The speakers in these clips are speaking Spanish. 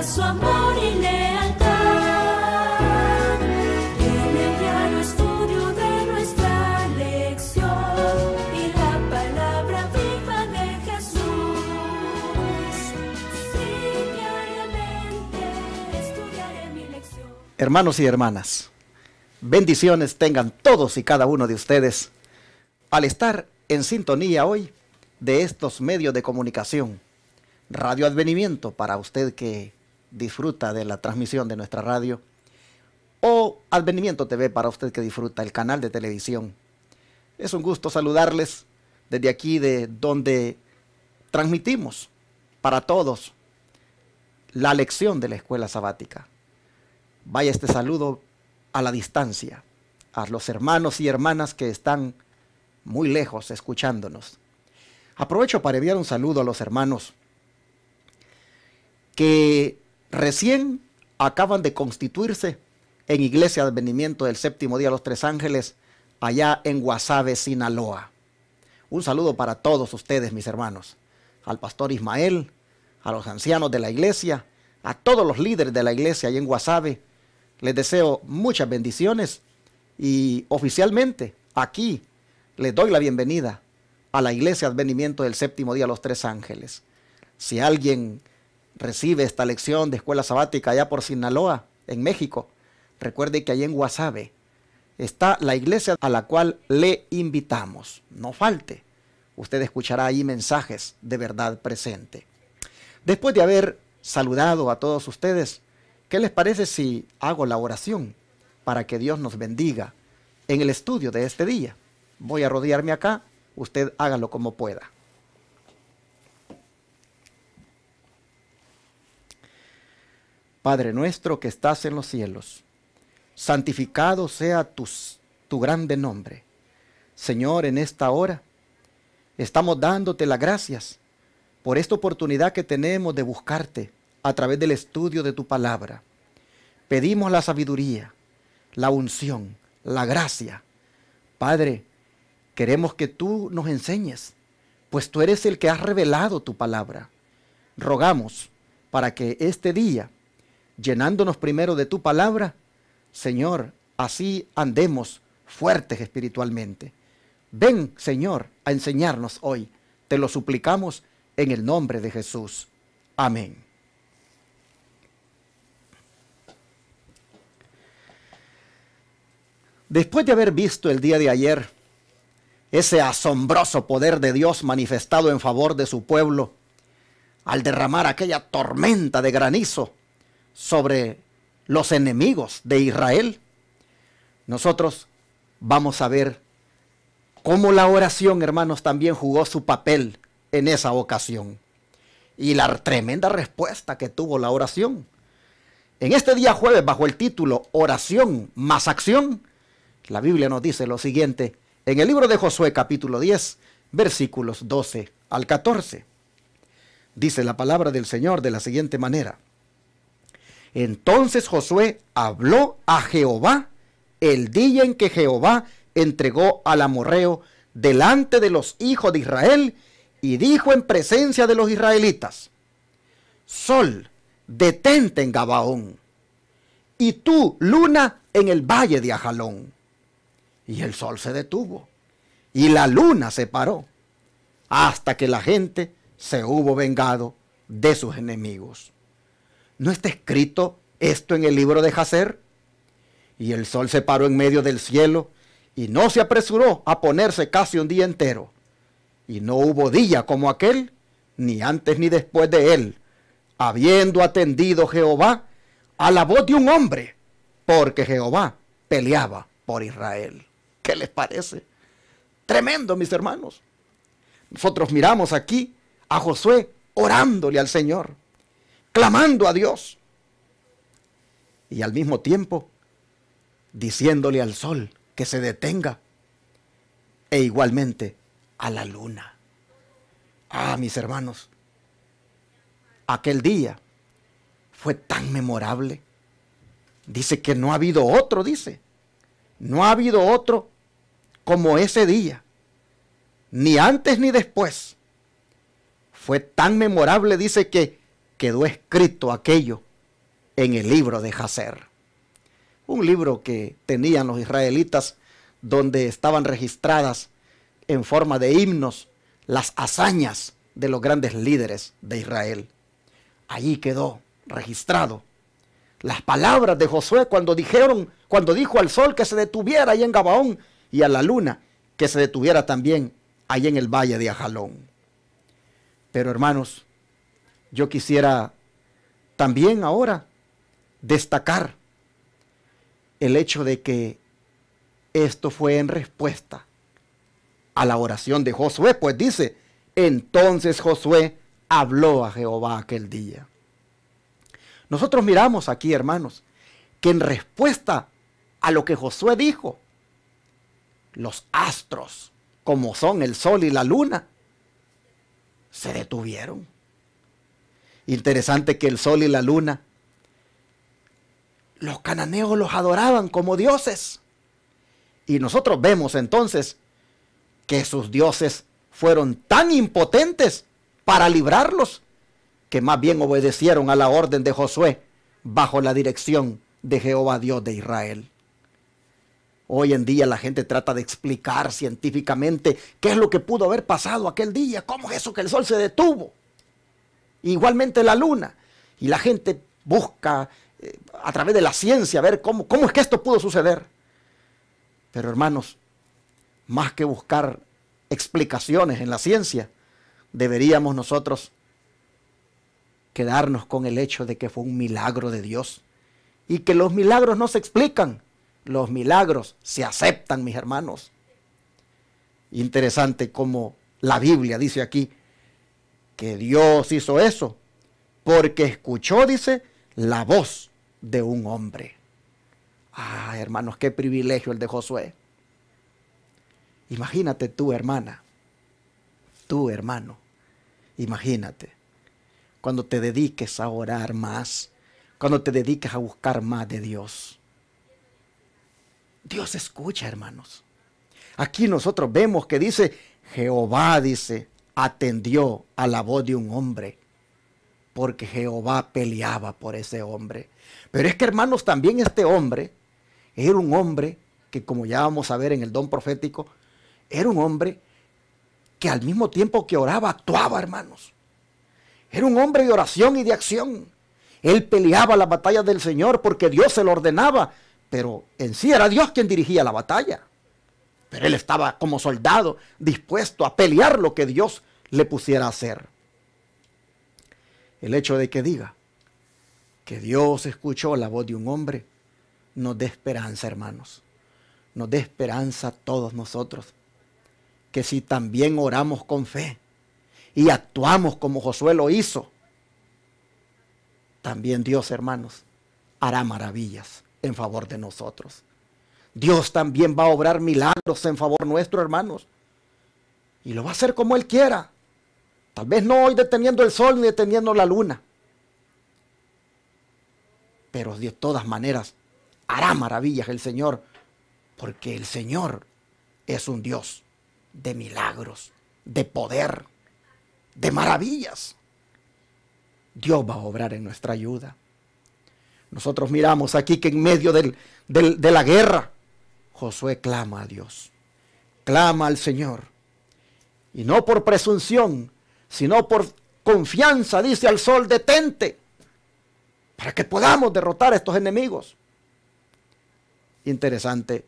muestra su amor y lealtad. En el diario estudio de nuestra lección y la palabra viva de Jesús. Sí, diariamente estudiaré mi lección. Hermanos y hermanas, bendiciones tengan todos y cada uno de ustedes al estar en sintonía hoy de estos medios de comunicación. Radio Advenimiento para usted que disfruta de la transmisión de nuestra radio, o Advenimiento TV para usted que disfruta el canal de televisión. Es un gusto saludarles desde aquí, de donde transmitimos para todos la lección de la escuela sabática. Vaya este saludo a la distancia, a los hermanos y hermanas que están muy lejos escuchándonos. Aprovecho para enviar un saludo a los hermanos que recién acaban de constituirse en Iglesia de Advenimiento del Séptimo Día de los Tres Ángeles, allá en Guasave, Sinaloa. Un saludo para todos ustedes, mis hermanos, al pastor Ismael, a los ancianos de la iglesia, a todos los líderes de la iglesia allá en Guasave. Les deseo muchas bendiciones y oficialmente aquí les doy la bienvenida a la Iglesia de Advenimiento del Séptimo Día de los Tres Ángeles. Si alguien recibe esta lección de escuela sabática allá por Sinaloa, en México, recuerde que allá en Guasave está la iglesia a la cual le invitamos. No falte, usted escuchará ahí mensajes de verdad presente. Después de haber saludado a todos ustedes, ¿qué les parece si hago la oración para que Dios nos bendiga en el estudio de este día? Voy a rodearme acá, usted hágalo como pueda. Padre nuestro que estás en los cielos, santificado sea tu grande nombre. Señor, en esta hora estamos dándote las gracias por esta oportunidad que tenemos de buscarte a través del estudio de tu palabra. Pedimos la sabiduría, la unción, la gracia. Padre, queremos que tú nos enseñes, pues tú eres el que has revelado tu palabra. Rogamos para que este día, llenándonos primero de tu palabra, Señor, así andemos fuertes espiritualmente. Ven, Señor, a enseñarnos hoy. Te lo suplicamos en el nombre de Jesús. Amén. Después de haber visto el día de ayer ese asombroso poder de Dios manifestado en favor de su pueblo, al derramar aquella tormenta de granizo sobre los enemigos de Israel, nosotros vamos a ver cómo la oración, hermanos, también jugó su papel en esa ocasión. Y la tremenda respuesta que tuvo la oración. En este día jueves, bajo el título Oración más Acción, la Biblia nos dice lo siguiente, en el libro de Josué capítulo 10, versículos 12 al 14. Dice la palabra del Señor de la siguiente manera. Entonces Josué habló a Jehová el día en que Jehová entregó al amorreo delante de los hijos de Israel y dijo en presencia de los israelitas: Sol, detente en Gabaón, y tú, luna, en el valle de Ajalón. Y el sol se detuvo, y la luna se paró, hasta que la gente se hubo vengado de sus enemigos. ¿No está escrito esto en el libro de Jacer? Y el sol se paró en medio del cielo, y no se apresuró a ponerse casi un día entero. Y no hubo día como aquel, ni antes ni después de él, habiendo atendido Jehová a la voz de un hombre, porque Jehová peleaba por Israel. ¿Qué les parece? Tremendo, mis hermanos. Nosotros miramos aquí a Josué orándole al Señor, clamando a Dios, y al mismo tiempo diciéndole al sol que se detenga, e igualmente a la luna. Ah, mis hermanos, aquel día fue tan memorable. Dice que no ha habido otro, no ha habido otro como ese día, ni antes ni después. Fue tan memorable, dice, que quedó escrito aquello en el libro de Jacer. Un libro que tenían los israelitas donde estaban registradas en forma de himnos las hazañas de los grandes líderes de Israel. Allí quedó registrado las palabras de Josué cuando dijo al sol que se detuviera ahí en Gabaón y a la luna que se detuviera también ahí en el valle de Ajalón. Pero hermanos, yo quisiera también ahora destacar el hecho de que esto fue en respuesta a la oración de Josué, pues dice, entonces Josué habló a Jehová aquel día. Nosotros miramos aquí, hermanos, que en respuesta a lo que Josué dijo, los astros, como son el sol y la luna, se detuvieron. Interesante que el sol y la luna, los cananeos los adoraban como dioses. Y nosotros vemos entonces que sus dioses fueron tan impotentes para librarlos, que más bien obedecieron a la orden de Josué bajo la dirección de Jehová Dios de Israel. Hoy en día la gente trata de explicar científicamente qué es lo que pudo haber pasado aquel día, cómo es eso que el sol se detuvo, igualmente la luna, y la gente busca a través de la ciencia ver cómo es que esto pudo suceder. Pero hermanos, más que buscar explicaciones en la ciencia, deberíamos nosotros quedarnos con el hecho de que fue un milagro de Dios y que los milagros no se explican, los milagros se aceptan, mis hermanos. Interesante como la Biblia dice aquí que Dios hizo eso porque escuchó, dice, la voz de un hombre. Ah, hermanos, qué privilegio el de Josué. Imagínate tú, hermana, tú, hermano, imagínate cuando te dediques a orar más, cuando te dediques a buscar más de Dios. Dios escucha, hermanos. Aquí nosotros vemos que dice, Jehová, dice, atendió a la voz de un hombre, porque Jehová peleaba por ese hombre. Pero es que, hermanos, también este hombre era un hombre que, como ya vamos a ver en el don profético, era un hombre que al mismo tiempo que oraba, actuaba, hermanos. Era un hombre de oración y de acción. Él peleaba las batallas del Señor porque Dios se lo ordenaba, pero en sí era Dios quien dirigía la batalla. Pero él estaba como soldado, dispuesto a pelear lo que Dios le pusiera a hacer. El hecho de que diga que Dios escuchó la voz de un hombre, nos dé esperanza, hermanos. Nos dé esperanza a todos nosotros. Que si también oramos con fe y actuamos como Josué lo hizo, también Dios, hermanos, hará maravillas en favor de nosotros. Dios también va a obrar milagros en favor nuestro, hermanos. Y lo va a hacer como Él quiera. Tal vez no hoy deteniendo el sol ni deteniendo la luna. Pero de todas maneras hará maravillas el Señor. Porque el Señor es un Dios de milagros, de poder, de maravillas. Dios va a obrar en nuestra ayuda. Nosotros miramos aquí que en medio de la guerra, Josué clama a Dios. Clama al Señor. Y no por presunción, sino por confianza, dice al sol, detente, para que podamos derrotar a estos enemigos. Interesante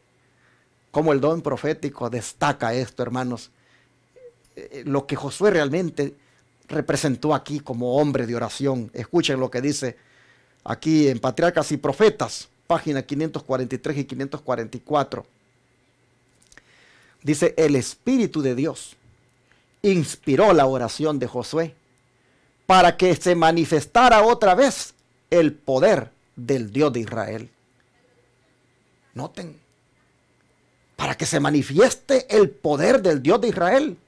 cómo el don profético destaca esto, hermanos. Lo que Josué realmente representó aquí como hombre de oración. Escuchen lo que dice aquí en Patriarcas y Profetas, página 543 y 544. Dice, el Espíritu de Dios inspiró la oración de Josué para que se manifestara otra vez el poder del Dios de Israel. Noten, para que se manifieste el poder del Dios de Israel,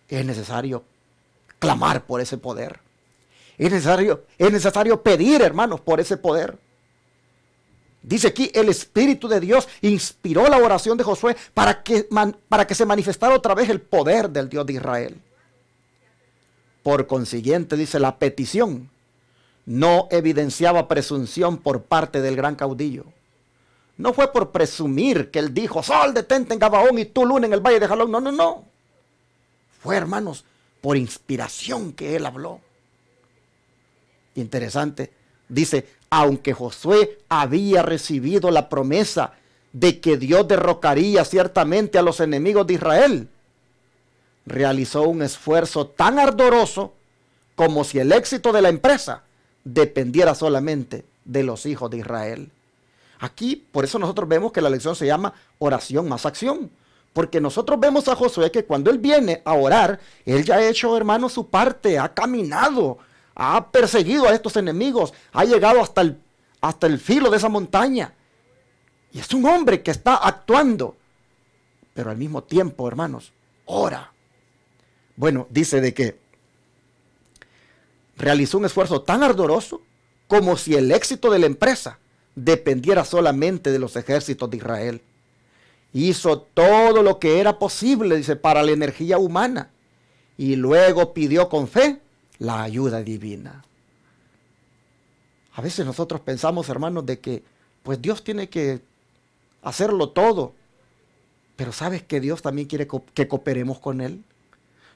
es necesario clamar por ese poder. Es necesario pedir, hermanos, por ese poder. Dice aquí, el Espíritu de Dios inspiró la oración de Josué para que se manifestara otra vez el poder del Dios de Israel. Por consiguiente, dice, la petición no evidenciaba presunción por parte del gran caudillo. No fue por presumir que él dijo, sol detente en Gabaón y tú luna en el valle de Jalón. No, no, no. Fue, hermanos, por inspiración que él habló. Interesante. Dice, aunque Josué había recibido la promesa de que Dios derrocaría ciertamente a los enemigos de Israel, realizó un esfuerzo tan ardoroso como si el éxito de la empresa dependiera solamente de los hijos de Israel. Aquí, por eso nosotros vemos que la lección se llama oración más acción. Porque nosotros vemos a Josué que cuando él viene a orar, él ya ha hecho, hermano, su parte, ha caminado, ha perseguido a estos enemigos, ha llegado hasta el filo de esa montaña. Y es un hombre que está actuando, pero al mismo tiempo, hermanos, ora. Bueno, dice de que realizó un esfuerzo tan ardoroso como si el éxito de la empresa dependiera solamente de los ejércitos de Israel. Hizo todo lo que era posible, dice, para la energía humana. Y luego pidió con fe la ayuda divina. A veces nosotros pensamos, hermanos, de que pues Dios tiene que hacerlo todo. Pero ¿sabes que Dios también quiere que cooperemos con Él?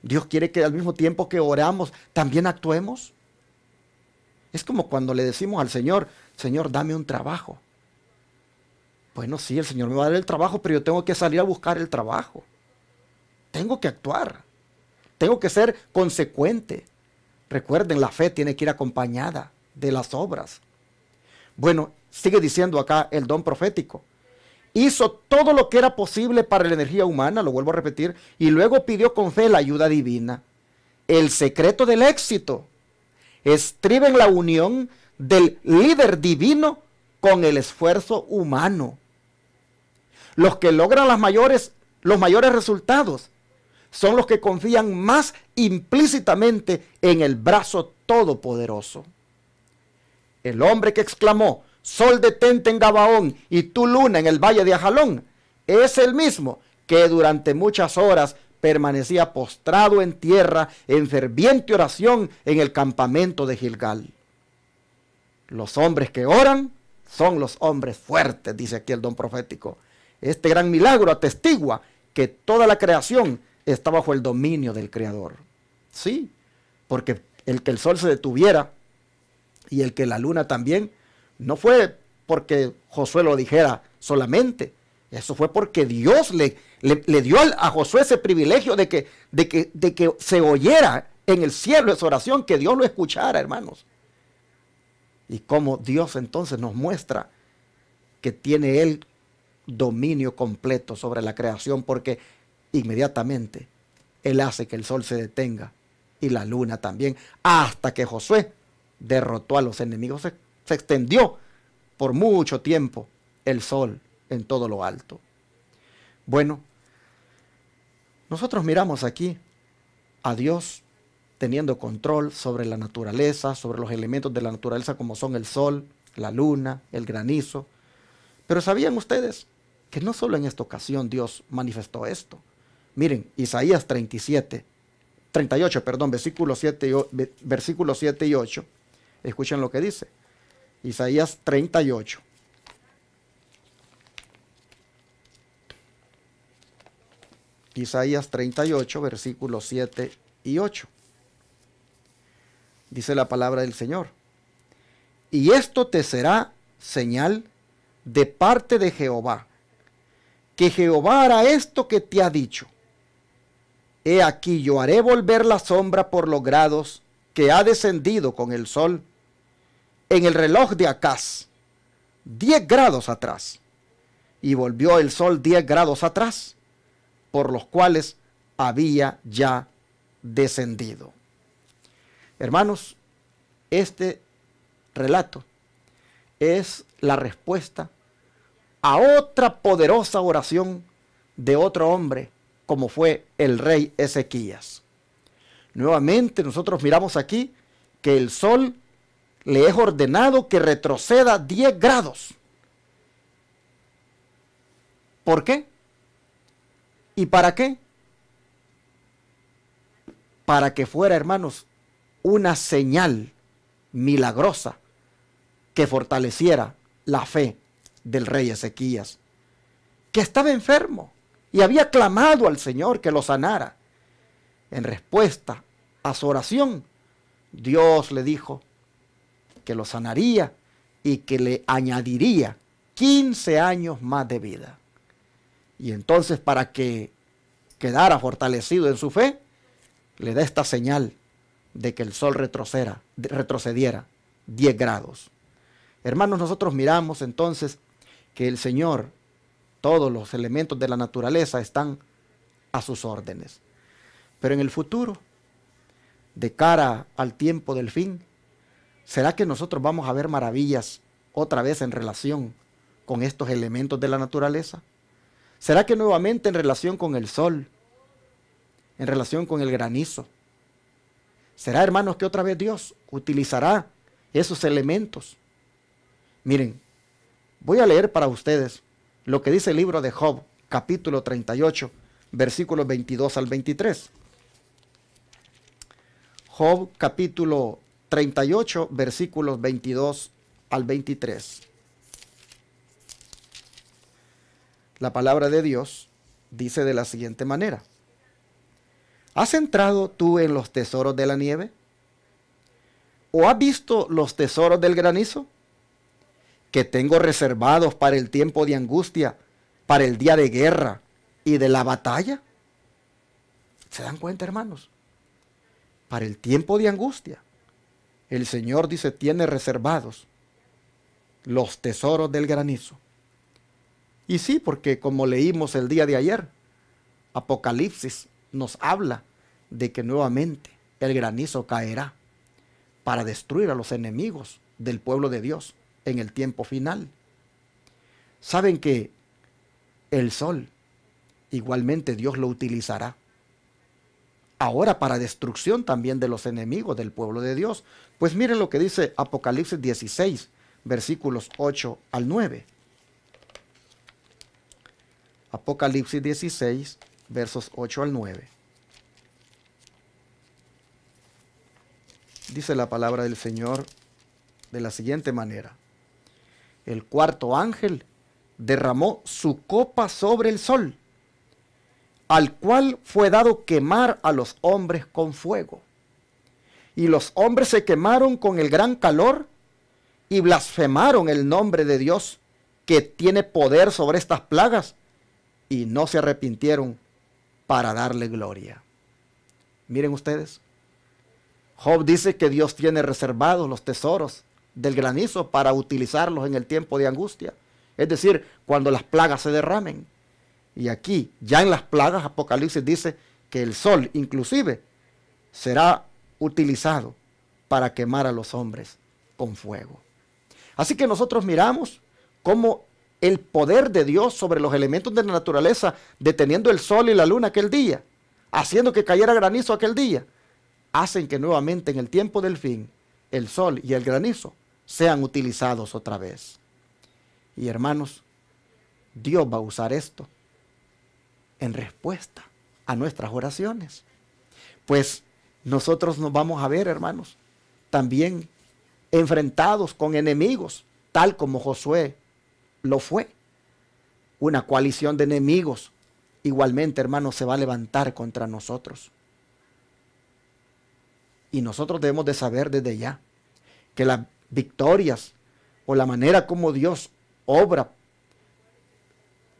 Dios quiere que al mismo tiempo que oramos, también actuemos. Es como cuando le decimos al Señor, Señor, dame un trabajo. Bueno, sí, el Señor me va a dar el trabajo, pero yo tengo que salir a buscar el trabajo. Tengo que actuar. Tengo que ser consecuente. Recuerden, la fe tiene que ir acompañada de las obras. Bueno, sigue diciendo acá el don profético. Hizo todo lo que era posible para la energía humana, lo vuelvo a repetir, y luego pidió con fe la ayuda divina. El secreto del éxito estriba en la unión del líder divino con el esfuerzo humano. Los que logran los mayores resultados son los que confían más implícitamente en el brazo todopoderoso. El hombre que exclamó, sol detente en Gabaón y tú luna en el valle de Ajalón, es el mismo que durante muchas horas permanecía postrado en tierra en ferviente oración en el campamento de Gilgal. Los hombres que oran son los hombres fuertes, dice aquí el don profético. Este gran milagro atestigua que toda la creación está bajo el dominio del Creador. Sí, porque el que el sol se detuviera y el que la luna también, no fue porque Josué lo dijera solamente. Eso fue porque Dios le dio a Josué ese privilegio de que se oyera en el cielo esa oración, que Dios lo escuchara, hermanos. Y cómo Dios entonces nos muestra que tiene Él dominio completo sobre la creación, porque inmediatamente Él hace que el sol se detenga y la luna también, hasta que Josué derrotó a los enemigos. Se extendió por mucho tiempo el sol en todo lo alto. Bueno, nosotros miramos aquí a Dios teniendo control sobre la naturaleza, sobre los elementos de la naturaleza como son el sol, la luna, el granizo. Pero ¿sabían ustedes que no solo en esta ocasión Dios manifestó esto? Miren, Isaías 38, versículos 7 y 8. Escuchen lo que dice. Isaías 38. Isaías 38, versículos 7 y 8. Dice la palabra del Señor. Y esto te será señal de parte de Jehová, que Jehová hará esto que te ha dicho. He aquí yo haré volver la sombra por los grados que ha descendido con el sol en el reloj de Acaz, 10 grados atrás. Y volvió el sol 10 grados atrás, por los cuales había ya descendido. Hermanos, este relato es la respuesta a otra poderosa oración de otro hombre, como fue el rey Ezequías. Nuevamente nosotros miramos aquí que el sol le es ordenado que retroceda 10 grados. ¿Por qué? ¿Y para qué? Para que fuera, hermanos, una señal milagrosa que fortaleciera la fe del rey Ezequías, que estaba enfermo y había clamado al Señor que lo sanara. En respuesta a su oración, Dios le dijo que lo sanaría y que le añadiría 15 años más de vida. Y entonces, para que quedara fortalecido en su fe, le da esta señal de que el sol retrocediera 10 grados. Hermanos, nosotros miramos entonces que el Señor, todos los elementos de la naturaleza están a sus órdenes. Pero en el futuro, de cara al tiempo del fin, ¿será que nosotros vamos a ver maravillas otra vez en relación con estos elementos de la naturaleza? ¿Será que nuevamente en relación con el sol, en relación con el granizo? ¿Será, hermanos, que otra vez Dios utilizará esos elementos? Miren, voy a leer para ustedes lo que dice el libro de Job, capítulo 38, versículos 22 al 23. Job, capítulo 38, versículos 22 al 23. La palabra de Dios dice de la siguiente manera: ¿has entrado tú en los tesoros de la nieve? ¿O has visto los tesoros del granizo? Que tengo reservados para el tiempo de angustia, para el día de guerra y de la batalla. ¿Se dan cuenta, hermanos? Para el tiempo de angustia, el Señor dice, tiene reservados los tesoros del granizo. Y sí, porque como leímos el día de ayer, Apocalipsis nos habla de que nuevamente el granizo caerá para destruir a los enemigos del pueblo de Dios en el tiempo final. Saben que el sol igualmente Dios lo utilizará ahora para destrucción también de los enemigos del pueblo de Dios. Pues miren lo que dice Apocalipsis 16, versículos 8 al 9. Apocalipsis 16, versos 8 al 9. Dice la palabra del Señor de la siguiente manera: el cuarto ángel derramó su copa sobre el sol, al cual fue dado quemar a los hombres con fuego. Y los hombres se quemaron con el gran calor y blasfemaron el nombre de Dios, que tiene poder sobre estas plagas, y no se arrepintieron para darle gloria. Miren ustedes, Job dice que Dios tiene reservados los tesoros del granizo para utilizarlos en el tiempo de angustia, es decir, cuando las plagas se derramen. Y aquí, ya en las plagas, Apocalipsis dice que el sol inclusive será utilizado para quemar a los hombres con fuego. Así que nosotros miramos cómo el poder de Dios sobre los elementos de la naturaleza, deteniendo el sol y la luna aquel día, haciendo que cayera granizo aquel día, hacen que nuevamente en el tiempo del fin, el sol y el granizo sean utilizados otra vez. Y hermanos, Dios va a usar esto en respuesta a nuestras oraciones. Pues nosotros nos vamos a ver, hermanos, también enfrentados con enemigos, tal como Josué lo fue. Una coalición de enemigos igualmente, hermanos, se va a levantar contra nosotros. Y nosotros debemos de saber desde ya que las victorias o la manera como Dios obra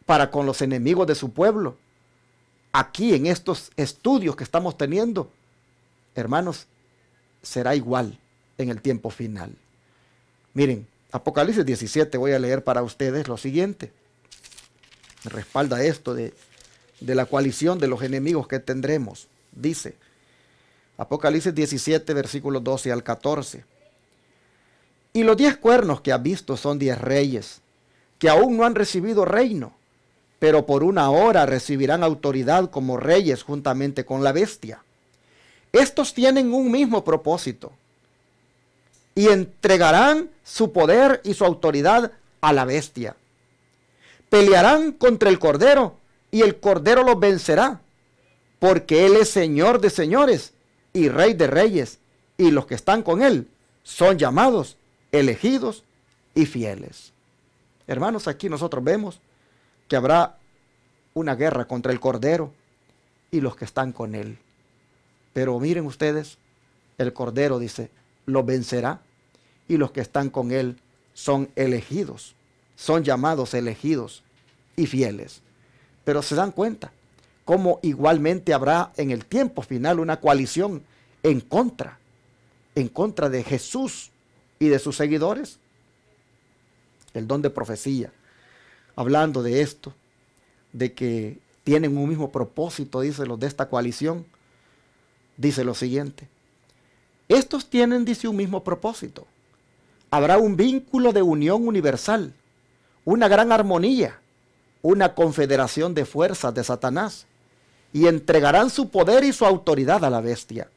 para con los enemigos de su pueblo, aquí en estos estudios que estamos teniendo, hermanos, será igual en el tiempo final. Miren, Apocalipsis 17, voy a leer para ustedes lo siguiente. Respalda esto de la coalición de los enemigos que tendremos. Dice, Apocalipsis 17, versículos 12 al 14. Y los 10 cuernos que has visto son 10 reyes, que aún no han recibido reino, pero por una hora recibirán autoridad como reyes juntamente con la bestia. Estos tienen un mismo propósito, y entregarán su poder y su autoridad a la bestia. Pelearán contra el Cordero, y el Cordero los vencerá, porque Él es Señor de señores y Rey de reyes, y los que están con Él son llamados, elegidos y fieles. Hermanos, aquí nosotros vemos que habrá una guerra contra el Cordero y los que están con él. Pero miren ustedes, el Cordero dice, lo vencerá, y los que están con él son elegidos, son llamados, elegidos y fieles. Pero se dan cuenta cómo igualmente habrá en el tiempo final una coalición en contra de Jesús y de sus seguidores. El don de profecía, hablando de esto, de que tienen un mismo propósito, dice los de esta coalición, dice lo siguiente: estos tienen, dice, un mismo propósito. Habrá un vínculo de unión universal, una gran armonía, una confederación de fuerzas de Satanás, y entregarán su poder y su autoridad a la bestia.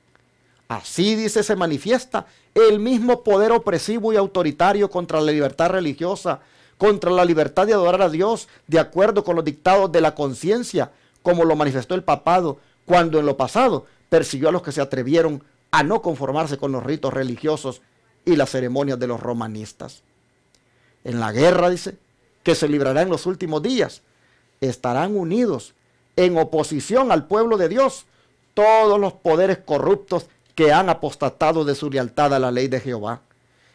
Así, dice, se manifiesta el mismo poder opresivo y autoritario contra la libertad religiosa, contra la libertad de adorar a Dios de acuerdo con los dictados de la conciencia, como lo manifestó el papado cuando en lo pasado persiguió a los que se atrevieron a no conformarse con los ritos religiosos y las ceremonias de los romanistas. En la guerra, dice, que se librará en los últimos días, estarán unidos en oposición al pueblo de Dios todos los poderes corruptos que han apostatado de su lealtad a la ley de Jehová.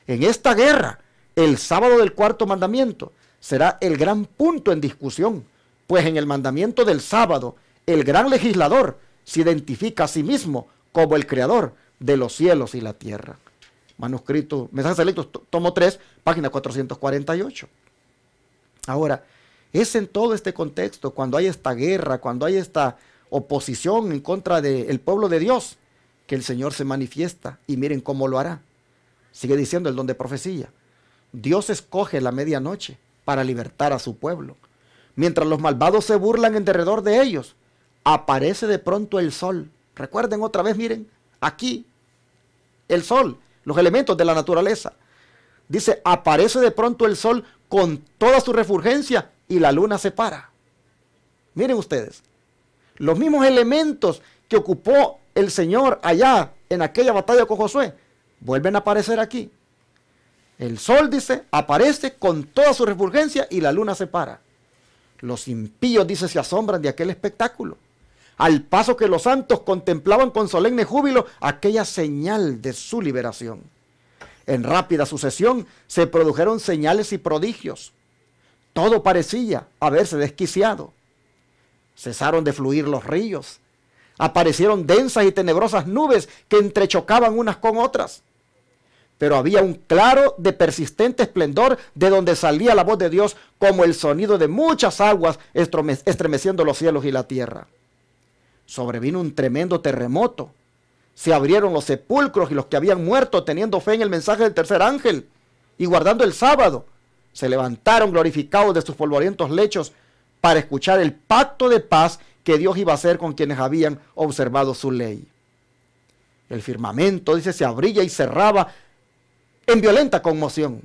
En esta guerra, el sábado del cuarto mandamiento será el gran punto en discusión, pues en el mandamiento del sábado, el gran legislador se identifica a sí mismo como el creador de los cielos y la tierra. Manuscrito, Mensajes Selectos, tomo 3, página 448. Ahora, es en todo este contexto, cuando hay esta guerra, cuando hay esta oposición en contra del pueblo de Dios, que el Señor se manifiesta, y miren cómo lo hará. Sigue diciendo el don de profecía: Dios escoge la medianoche para libertar a su pueblo. Mientras los malvados se burlan en derredor de ellos, aparece de pronto el sol. Recuerden otra vez, miren, aquí, el sol, los elementos de la naturaleza. Dice, aparece de pronto el sol con toda su refulgencia y la luna se para. Miren ustedes, los mismos elementos que ocupó el Señor allá en aquella batalla con Josué, vuelven a aparecer aquí. El sol, dice, aparece con toda su refulgencia y la luna se para. Los impíos, dice, se asombran de aquel espectáculo, al paso que los santos contemplaban con solemne júbilo aquella señal de su liberación. En rápida sucesión se produjeron señales y prodigios. Todo parecía haberse desquiciado. Cesaron de fluir los ríos. Aparecieron densas y tenebrosas nubes que entrechocaban unas con otras. Pero había un claro de persistente esplendor de donde salía la voz de Dios como el sonido de muchas aguas estremeciendo los cielos y la tierra. Sobrevino un tremendo terremoto. Se abrieron los sepulcros y los que habían muerto teniendo fe en el mensaje del tercer ángel y guardando el sábado, se levantaron glorificados de sus polvorientos lechos para escuchar el pacto de paz que Dios iba a hacer con quienes habían observado su ley. El firmamento, dice, se abría y cerraba en violenta conmoción.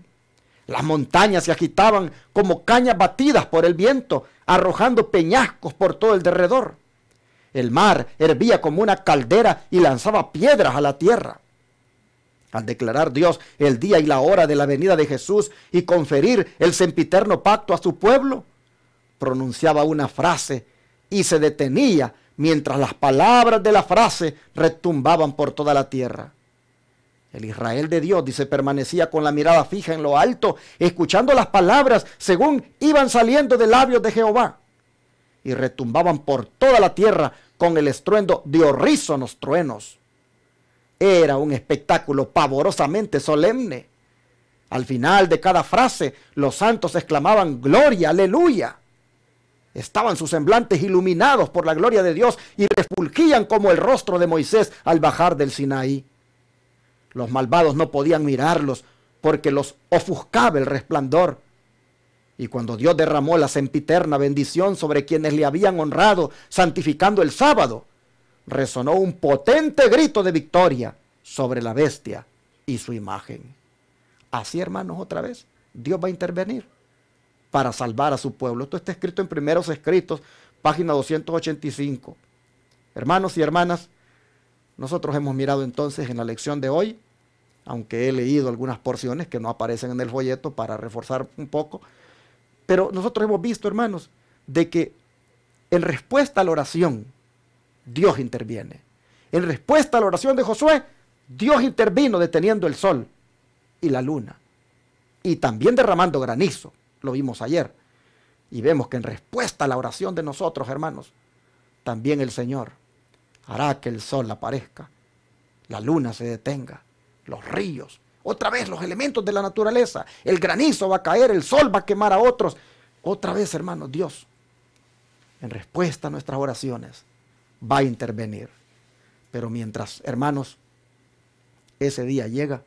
Las montañas se agitaban como cañas batidas por el viento, arrojando peñascos por todo el derredor. El mar hervía como una caldera y lanzaba piedras a la tierra. Al declarar Dios el día y la hora de la venida de Jesús y conferir el sempiterno pacto a su pueblo, pronunciaba una frase y se detenía mientras las palabras de la frase retumbaban por toda la tierra. El Israel de Dios, dice, permanecía con la mirada fija en lo alto, escuchando las palabras según iban saliendo de labios de Jehová, y retumbaban por toda la tierra con el estruendo de horrísonos truenos. Era un espectáculo pavorosamente solemne. Al final de cada frase, los santos exclamaban gloria, aleluya. Estaban sus semblantes iluminados por la gloria de Dios y refulgían como el rostro de Moisés al bajar del Sinaí. Los malvados no podían mirarlos porque los ofuscaba el resplandor. Y cuando Dios derramó la sempiterna bendición sobre quienes le habían honrado, santificando el sábado, resonó un potente grito de victoria sobre la bestia y su imagen. Así, hermanos, otra vez, Dios va a intervenir para salvar a su pueblo. Esto está escrito en Primeros Escritos, página 285. Hermanos y hermanas, nosotros hemos mirado entonces en la lección de hoy aunque he leído algunas porciones que no aparecen en el folleto para reforzar un poco. Pero nosotros hemos visto, hermanos, de que en respuesta a la oración, Dios interviene. En respuesta a la oración de Josué, Dios intervino deteniendo el sol y la luna. Y también derramando granizo, lo vimos ayer. Y vemos que en respuesta a la oración de nosotros, hermanos, también el Señor hará que el sol aparezca, la luna se detenga, los ríos, otra vez los elementos de la naturaleza, el granizo va a caer, el sol va a quemar a otros. Otra vez, hermanos, Dios, en respuesta a nuestras oraciones, va a intervenir. Pero mientras, hermanos, ese día llega,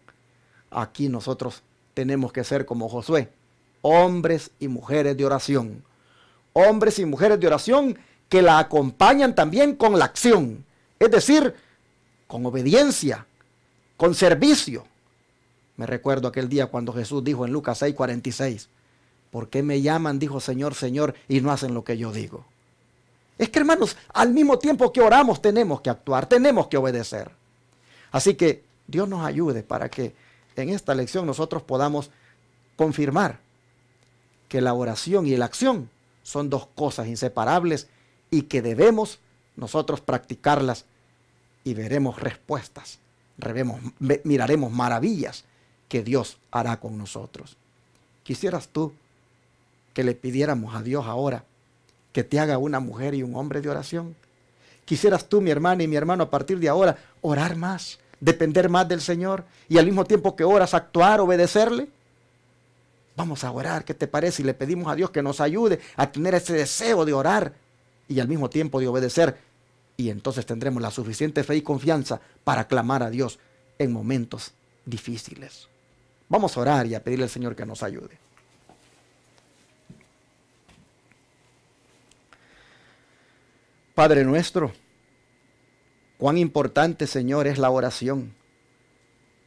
aquí nosotros tenemos que ser como Josué, hombres y mujeres de oración. Hombres y mujeres de oración que la acompañan también con la acción, es decir, con obediencia, con servicio. Me recuerdo aquel día cuando Jesús dijo en Lucas 6:46, ¿por qué me llaman, dijo, Señor, Señor, y no hacen lo que yo digo? Es que, hermanos, al mismo tiempo que oramos tenemos que actuar, tenemos que obedecer. Así que Dios nos ayude para que en esta lección nosotros podamos confirmar que la oración y la acción son dos cosas inseparables y que debemos nosotros practicarlas y veremos respuestas, miraremos maravillas que Dios hará con nosotros. ¿Quisieras tú que le pidiéramos a Dios ahora que te haga una mujer y un hombre de oración? ¿Quisieras tú, mi hermana y mi hermano, a partir de ahora orar más, depender más del Señor y al mismo tiempo que oras actuar, obedecerle? Vamos a orar, ¿qué te parece? Y le pedimos a Dios que nos ayude a tener ese deseo de orar y al mismo tiempo de obedecer. Y entonces tendremos la suficiente fe y confianza para clamar a Dios en momentos difíciles. Vamos a orar y a pedirle al Señor que nos ayude. Padre nuestro, cuán importante, Señor, es la oración.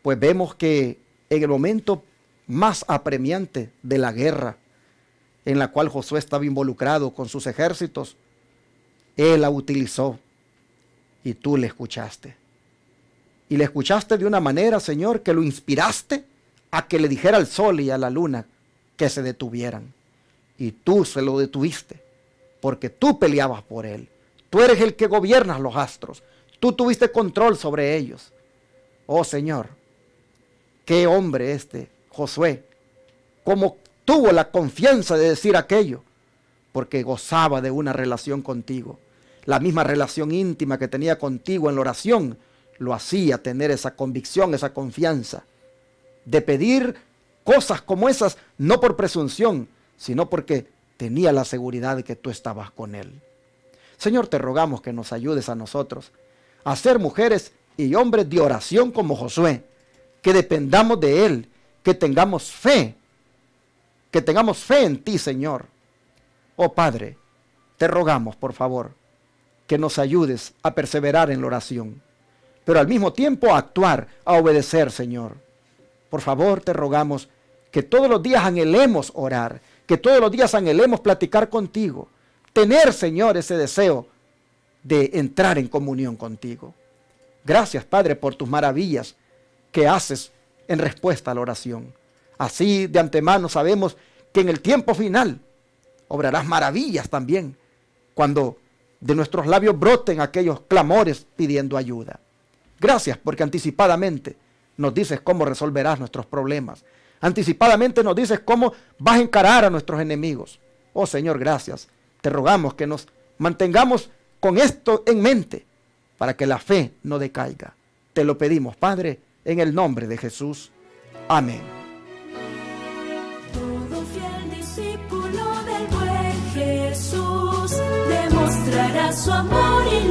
Pues vemos que en el momento más apremiante de la guerra, en la cual Josué estaba involucrado con sus ejércitos, él la utilizó y tú le escuchaste. Y le escuchaste de una manera, Señor, que lo inspiraste a que le dijera al sol y a la luna que se detuvieran. Y tú se lo detuviste, porque tú peleabas por él. Tú eres el que gobiernas los astros. Tú tuviste control sobre ellos. Oh Señor, qué hombre este Josué, cómo tuvo la confianza de decir aquello, porque gozaba de una relación contigo. La misma relación íntima que tenía contigo en la oración lo hacía tener esa convicción, esa confianza de pedir cosas como esas, no por presunción, sino porque tenía la seguridad de que tú estabas con él. Señor, te rogamos que nos ayudes a nosotros a ser mujeres y hombres de oración como Josué, que dependamos de él, que tengamos fe en ti, Señor. Oh Padre, te rogamos, por favor, que nos ayudes a perseverar en la oración, pero al mismo tiempo a actuar, a obedecer, Señor. Por favor, te rogamos que todos los días anhelemos orar, que todos los días anhelemos platicar contigo, tener, Señor, ese deseo de entrar en comunión contigo. Gracias, Padre, por tus maravillas que haces en respuesta a la oración. Así de antemano sabemos que en el tiempo final obrarás maravillas también, cuando de nuestros labios broten aquellos clamores pidiendo ayuda. Gracias porque anticipadamente nos dices cómo resolverás nuestros problemas. Anticipadamente nos dices cómo vas a encarar a nuestros enemigos. Oh Señor, gracias. Te rogamos que nos mantengamos con esto en mente para que la fe no decaiga. Te lo pedimos, Padre, en el nombre de Jesús. Amén. Todo fiel discípulo del buen Jesús demostrará su amor y